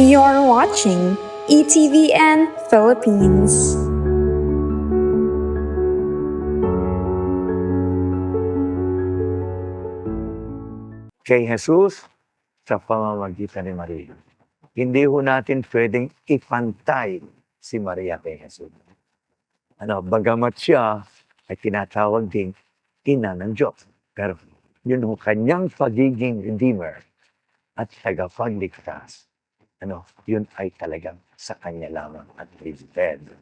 You're watching ETVN Philippines. Kay Jesus sa pamamagitan ni Maria. Hindi ho natin pwedeng ipantay si Maria kay Jesus. Bagamat siya ay tinatawag ding ina ng Diyos. Pero yun ho kanyang pagiging redeemer at tagapagligtas. Yun ay talagang sa kanya lamang at limited.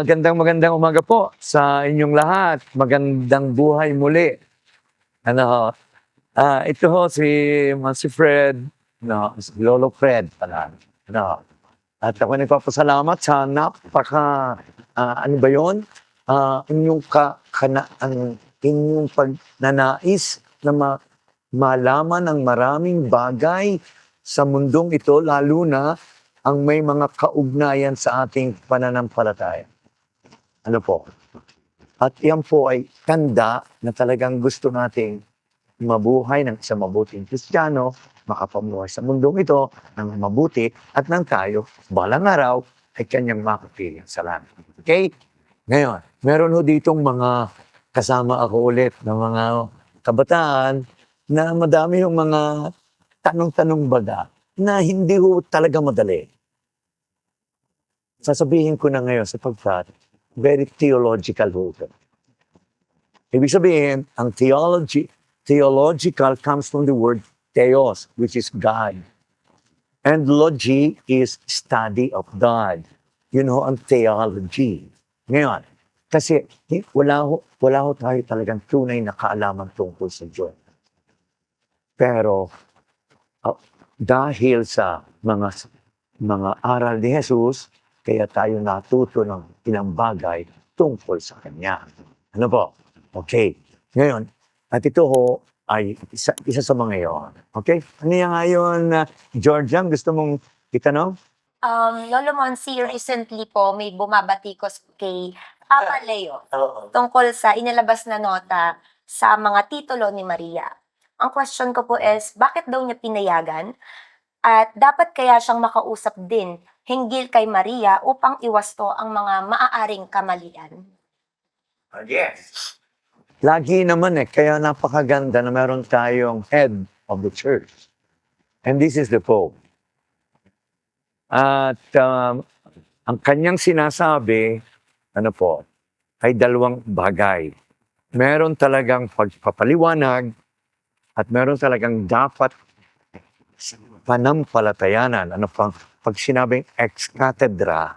Magandang umaga po sa inyong lahat. Magandang buhay muli. Ito ho si Fred, si Lolo Fred pala. At ako nagpapasalamat sa inyong pagnanais na malaman ang maraming bagay sa mundong ito, lalo na ang may mga kaugnayan sa ating pananampalataya. At yan po ay tanda na talagang gusto nating mabuhay ng isang mabuting Kristiyano, makapamuhay sa mundong ito ng mabuti at nang tayo, balang araw, ay kanyang makapiling sa langit. Okay? Ngayon, meron ho ditong mga kasama ako ulit ng mga kabataan na madami yung mga tanong-tanong baga na hindi ho talaga madali. Sasabihin ko na ngayon sapagkat very theological ho. Ibig sabihin, ang theological comes from the word theos, which is God. And logy is study of God. You know, ang theology. Ngayon, kasi wala ho tayo talagang tunay na kaalaman tungkol sa Diyos. Pero, dahil sa mga aral ni Jesus, kaya tayo natuto ng ilang bagay tungkol sa Kanya. Ano po? Okay. Ngayon, at ito ho ay isa sa mga iyon. Okay? Ano yan ngayon, Georgia? Gusto mong itanong? Lolo Monsi, recently po may bumabatikos kay Papa Leo tungkol sa inilabas na nota sa mga titulo ni Maria. Ang question ko po is, bakit daw niya pinayagan? At dapat kaya siyang makausap din hinggil kay Maria upang iwasto ang mga maaaring kamalian? Yes. Lagi naman kaya napakaganda na meron tayong head of the church. And this is the Pope. At ang kanyang sinasabi, ay dalawang bagay. Meron talagang pagpapaliwanag at meron talagang dapat panampalatayanan. Pag sinabing ex cathedra,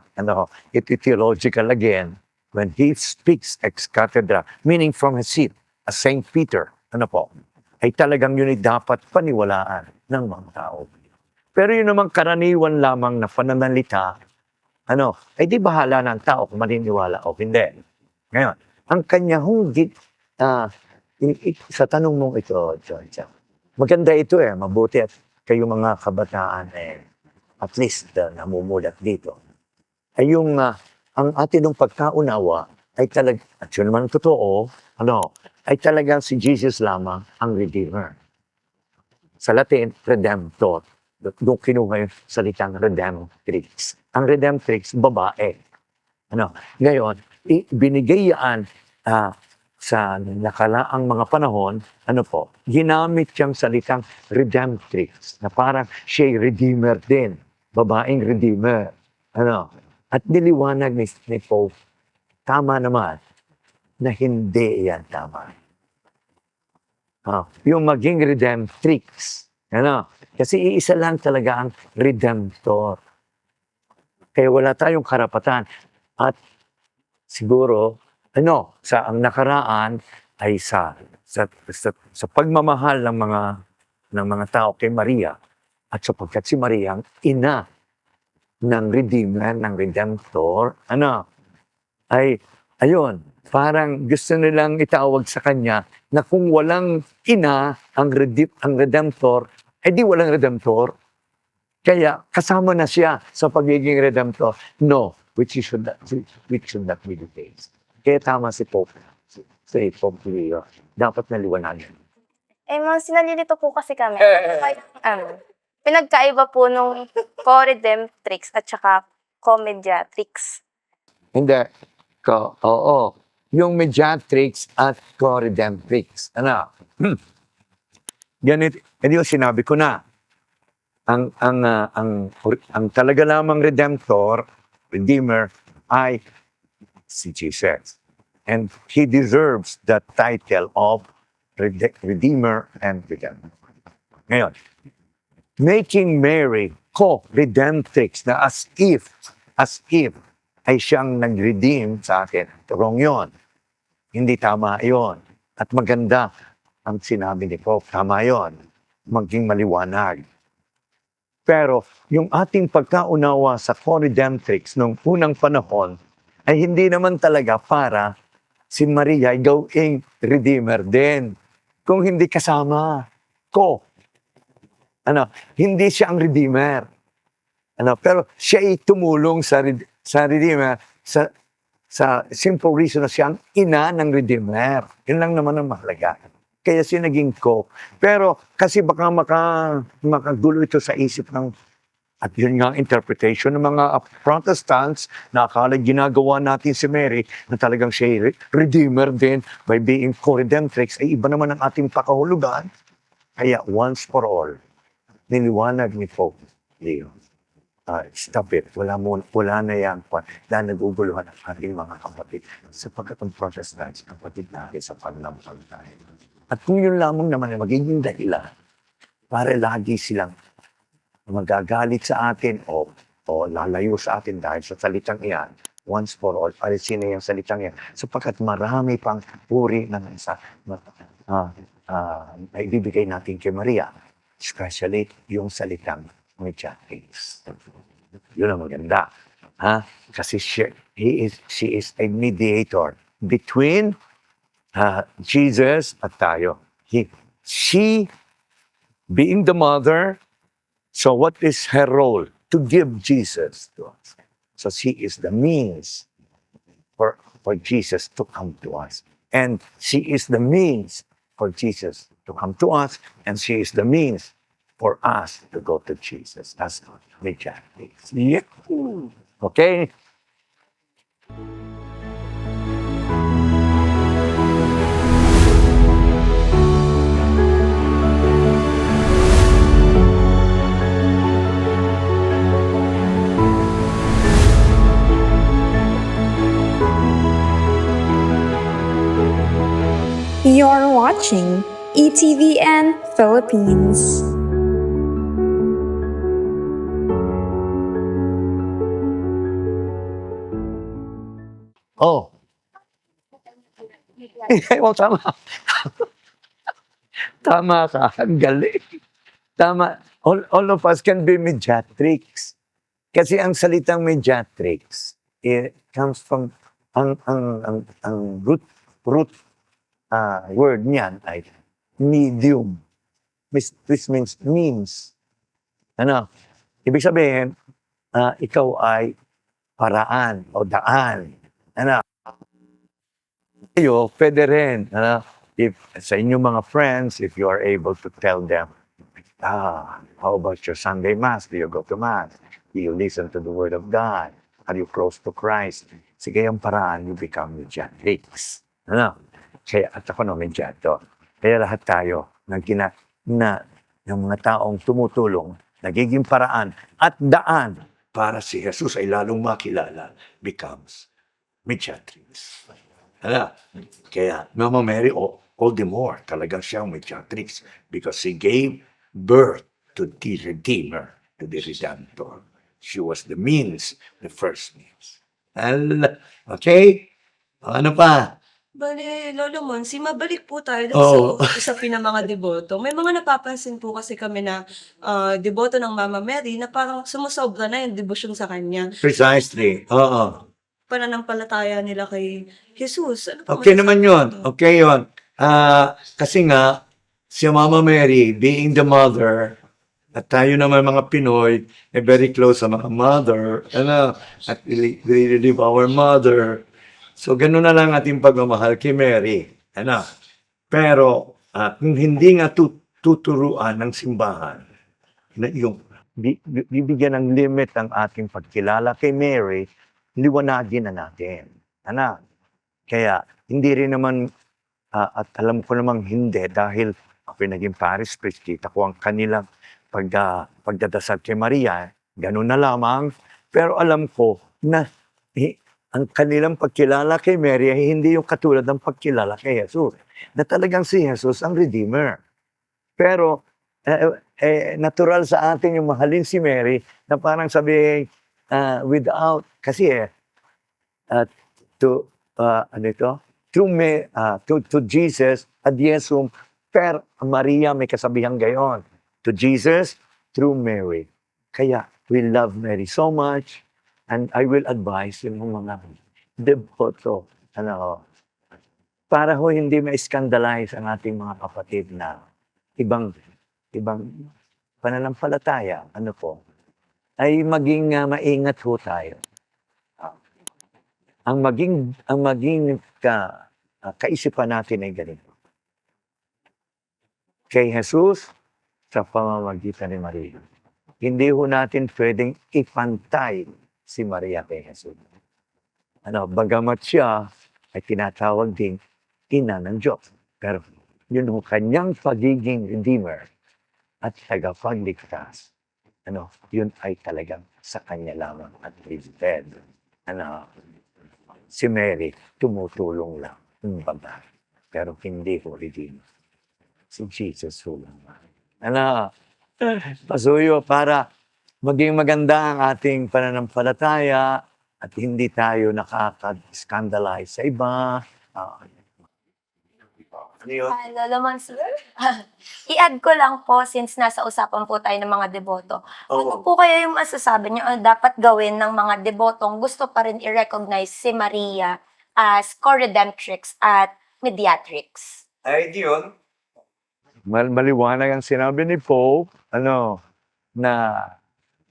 it theological again, when he speaks ex cathedra, meaning from his seat, as Saint Peter, ay talagang yun ay dapat paniwalaan ng mga tao. Pero yun namang karaniwan lamang na pananalita, ay di bahala ng tao kung maniniwala o hindi. Ngayon, ang kanya hunggit, sa tanong mong ito, Georgia, maganda ito mabuti at kayo mga kabataan at least namumulat dito. Ay yung ang atin ng pagkaunawa ay talagang, at yun naman totoo, ay talagang si Jesus lamang ang Redeemer. Sa Latin, Redemptor. Doon kinuha yung salitang Redemptrix. Ang Redemptrix, babae. Ngayon, binigay yan sa nakalaang mga panahon, ginamit siyang salitang Redemptrix, na parang siya'y Redeemer din, babaeng Redeemer. At niliwanag ni Pope, tama naman, na hindi yan tama. Yung maging Redemptrix, kasi iisa lang talaga ang Redemptor. Kaya wala tayong karapatan. At siguro, sa ang nakaraan ay sa pagmamahal ng mga tao kay Maria, At sapagkat si Maria ang ina ng Redeemer, ng Redemptor, ay, ayun, parang gusto nilang itawag sa kanya na kung walang ina ang Redemptor, di walang Redemptor. Kaya kasama na siya sa pagiging Redemptor. No, which should not be the case. Kaya tama si Pope Leo. Dapat naliwanagan. Sinalilito po kasi kami. Pinagkaiba po nung co-redemptrix at saka co-mediatrix. Hindi. Oo. Yung mediatrix at co-redemptrix. Ganito. Hindi yung sinabi ko na. Ang talaga lamang Redemptor, Redeemer, ay si Jesus. And He deserves the title of Redeemer and Redemptor. Ngayon, making Mary co-redemptrix na as if ay siyang nag-redeem sa atin. Wrong yon. Hindi tama yon. At maganda ang sinabi ni Pope. Tama yon. Maging maliwanag. Pero yung ating pagkaunawa sa co-redemptrix nung unang panahon ay hindi naman talaga para si Maria ay gawing redeemer din. Kung hindi kasama, hindi siya ang redeemer. Pero siya ay tumulong sa redeemer sa simple reason na siya ang ina ng redeemer. Yun lang naman ang mahalaga. Kaya siya naging Pero kasi baka makagulo ito sa isip ng, at yun nga ang interpretation ng mga Protestants na akala ginagawa natin si Mary na talagang siya redeemer din by being co-redemptrix, ay iba naman ang ating pakahulugan. Kaya once for all, niliwanag ni Pope Leo. Stop it. Wala na yan. Dahil naguguluhan ang ating mga kapatid. Sapagkat ang Protestants, kapatid natin sa pananampalataya. At kung yun lamang naman ay magiging dahilan para lagi silang magagalit sa atin o lalayo sa atin dahil sa salitang iyan, once for all, alisin na yung salitang iyan. Sapagkat marami pang uri ng na ibibigay natin kay Maria. Especially yung salitang mediatrix. Yun ang maganda. Kasi she is a mediator between Jesus at tayo. She being the mother, so what is her role? To give Jesus to us. So she is the means for Jesus to come to us. And she is the means for Jesus to come to us, and she is the means for us to go to Jesus as mediatrix. Yeah. Okay? You're watching ETVN Philippines. Oh. Tama. Tama ka. Ang galing. Tama. All of us can be mediatrix. Kasi ang salitang mediatrix, it comes from ang root word niyan ay medium. This means means. Ibig sabihin, ikaw ay paraan o daan. Kayo, pwede rin. If sa inyong mga friends, if you are able to tell them, how about your Sunday Mass? Do you go to Mass? Do you listen to the Word of God? Are you close to Christ? Sige yung paraan, you become mediatrix. Kaya at ako mediator. Kaya lahat tayo ng mga taong tumutulong, nagiging paraan at daan para si Jesus ay lalong makilala, becomes mediatrix. Kaya Mama Mary, all the more, talagang siyang mediatrix because she gave birth to the Redeemer, to the Redemptor. She was the means, the first means. Okay? Ano pa? Bale, Lolo Monsi, mabalik po tayo dun Oo. sa usapin ng mga deboto. May mga napapansin po kasi kami na deboto ng Mama Mary na parang sumusobra na yung debosyon sa kanya. Precisely. Oo. Pananampalataya nila kay Jesus. Ano po Okay naman masasabi yun. niyo? Okay yun. Kasi nga, si Mama Mary, being the mother, at tayo naman mga Pinoy, very close sa mga mother, at we live our mother. So, ganun na lang ating pagmamahal kay Mary. Pero, kung hindi nga tuturuan ng simbahan, na yung bibigyan ng limit ang ating pagkilala kay Mary, liwanagin na natin. Kaya, hindi rin naman, at alam ko namang hindi, dahil ako naging parish priest, kita ko ang kanilang pagdadasal kay Maria, ganun na lamang. Pero alam ko na ang kanilang pagkilala kay Mary ay hindi yung katulad ng pagkilala kay Jesus. Na talagang si Jesus ang Redeemer. Pero natural sa atin yung mahalin si Mary na parang sabihin, kasi to Jesus ad Jesum per Maria, may kasabihang gayon. To Jesus through Mary. Kaya we love Mary so much, and I will advise yung mga deboto, para ho hindi ma-scandalize ang ating mga kapatid na ibang pananampalataya, ay maging maingat ho tayo. Ang maging kaisipan natin ay ganito. Kay Jesus, sa pamamagitan ni Maria. Hindi ho natin pwedeng ipantay si Maria kay Jesus. Bagamat siya ay tinatawag ding ina ng Diyos. Pero yun ho kanyang pagiging Redeemer at tagapagligtas. Yun ay talagang sa kanya lamang at instead. Si Mary, tumutulong lang. Pero hindi ho Redeemer. Si Jesus ho lang. Pasuyo para maging maganda ang ating pananampalataya at hindi tayo nakaka-scandalize sa iba. Lolo Monsi, i-add ko lang po since nasa usapan po tayo ng mga deboto. Ano po kaya yung masasabi niyo dapat gawin ng mga debotong gusto pa rin i-recognize si Maria as co-redemptrix at mediatrix? Ay, yun. Maliwanag ang sinabi ni Pope, na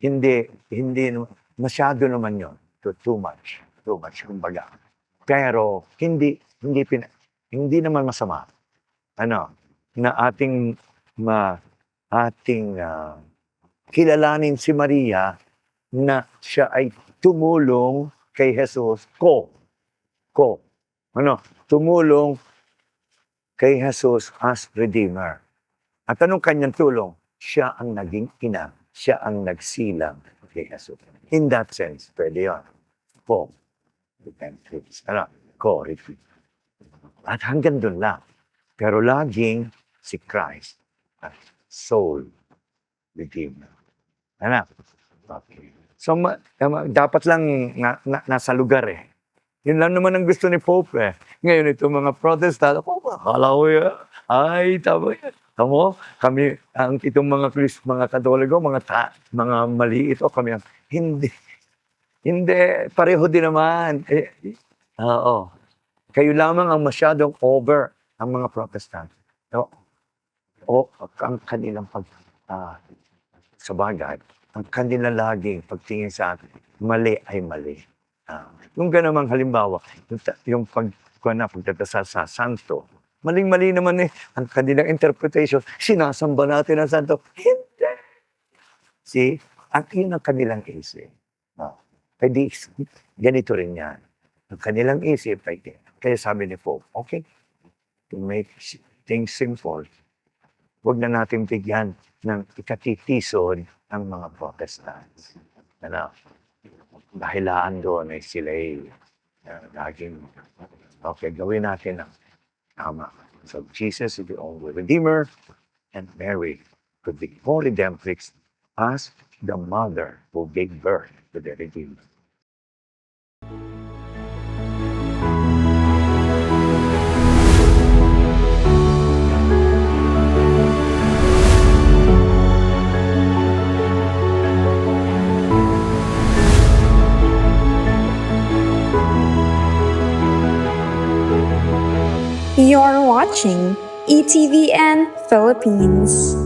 hindi masyado naman yun. Too much, kumbaga. Pero hindi naman masama. Na ating kilalanin si Maria na siya ay tumulong kay Jesus tumulong kay Jesus as Redeemer. At anong kanyang tulong? Siya ang naging ina. Siya ang nagsilang kay Jesus. In that sense, pwede yun. At hanggang doon lang. Pero laging si Christ as soul Redeemer. Okay. So, dapat lang nasa lugar Yun lang naman ang gusto ni Pope Ngayon itong mga Protestant, akala ko ay, tama yan. Kami, itong mga Katoliko, mga maliit kami hindi, pareho din naman. Oo. Kayo lamang ang masyadong over ang mga Protestant. Ang kanilang sa bagay, ang kanilang laging pagtingin sa atin, mali ay mali. Yung ganamang halimbawa, yung pagdadasal sa santo, maling-mali naman ang kanilang interpretation, sinasamba natin ang santo. Hindi! See? Yun ang kanilang isip. Pwede, ganito rin yan. Ang kanilang isip, kaya sabi ni Pope, okay, to make things simple, huwag na natin bigyan ng ikatitison ang mga Protestants. Dahilaan doon ay sila laging, okay, gawin natin ang tama. So Jesus is the only Redeemer, and Mary could be co-redemptrix as the mother who gave birth to the Redeemer. watching ETVN Philippines.